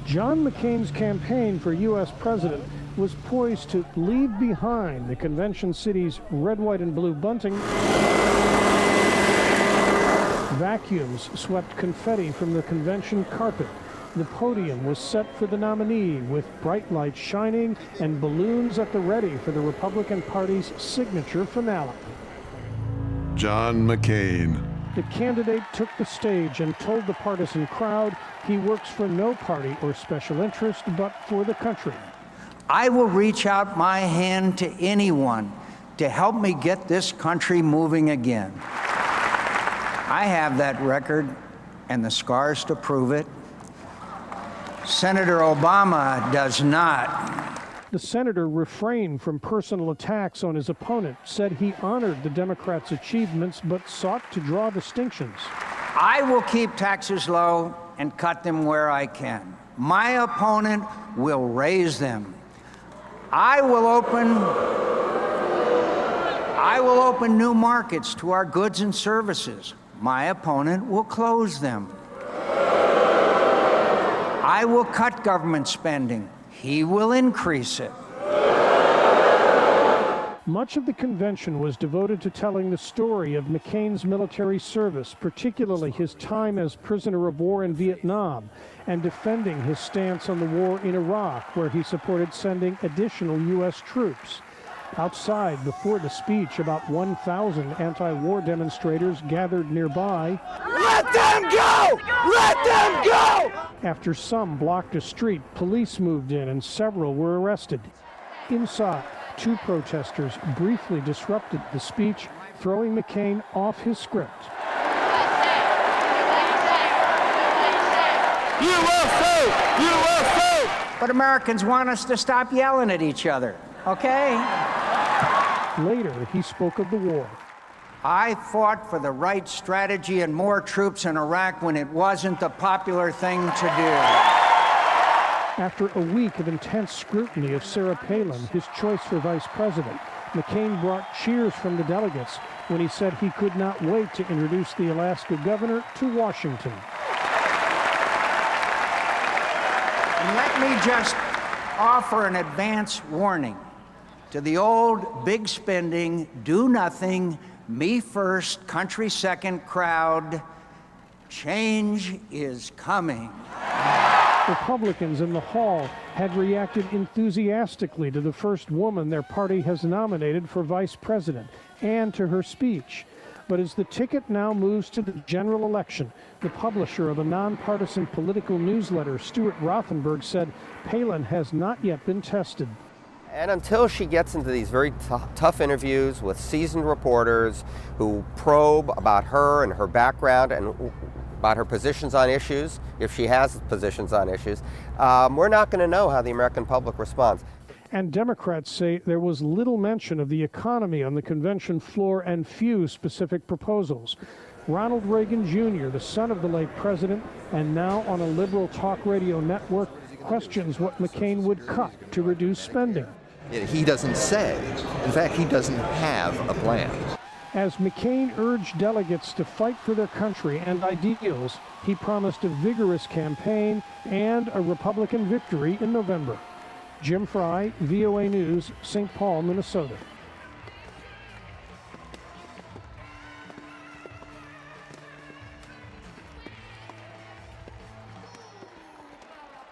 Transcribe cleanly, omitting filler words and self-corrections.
John McCain's campaign for U.S. president was poised to leave behind the convention city's red, white, and blue bunting. Vacuums swept confetti from the convention carpet. The podium was set for the nominee with bright lights shining and balloons at the ready for the Republican Party's signature finale. John McCain. The candidate took the stage and told the partisan crowd he works for no party or special interest, but for the country. I will reach out my hand to anyone to help me get this country moving again. I have that record and the scars to prove it. Senator Obama does not. The senator refrained from personal attacks on his opponent, said he honored the Democrats' achievements, but sought to draw distinctions. I will keep taxes low and cut them where I can. My opponent will raise them. I will open new markets to our goods and services. My opponent will close them. I will cut government spending. He will increase it. Much of the convention was devoted to telling the story of McCain's military service, particularly his time as prisoner of war in Vietnam, and defending his stance on the war in Iraq, where he supported sending additional U.S. troops. Outside, before the speech, about 1,000 anti-war demonstrators gathered nearby. Let them go! Let them go! After some blocked a street, police moved in and several were arrested. Inside, two protesters briefly disrupted the speech, throwing McCain off his script. USA! USA! But Americans want us to stop yelling at each other, okay? Later, he spoke of the war. I fought for the right strategy and more troops in Iraq when it wasn't the popular thing to do. After a week of intense scrutiny of Sarah Palin, his choice for vice president, McCain brought cheers from the delegates when he said he could not wait to introduce the Alaska governor to Washington. And let me just offer an advance warning to the old big spending, do nothing, me first, country second crowd. Change is coming. Republicans in the hall had reacted enthusiastically to the first woman their party has nominated for vice president and to her speech. But as the ticket now moves to the general election, the publisher of a nonpartisan political newsletter, Stuart Rothenberg, said Palin has not yet been tested. And until she gets into these very tough interviews with seasoned reporters who probe about her and her background and about her positions on issues, if she has positions on issues, we're not going to know how the American public responds. And Democrats say there was little mention of the economy on the convention floor and few specific proposals. Ronald Reagan Jr., the son of the late president, and now on a liberal talk radio network, questions what McCain would cut to reduce spending. He doesn't say. In fact, he doesn't have a plan. As McCain urged delegates to fight for their country and ideals, he promised a vigorous campaign and a Republican victory in November. Jim Fry, VOA News, St. Paul, Minnesota.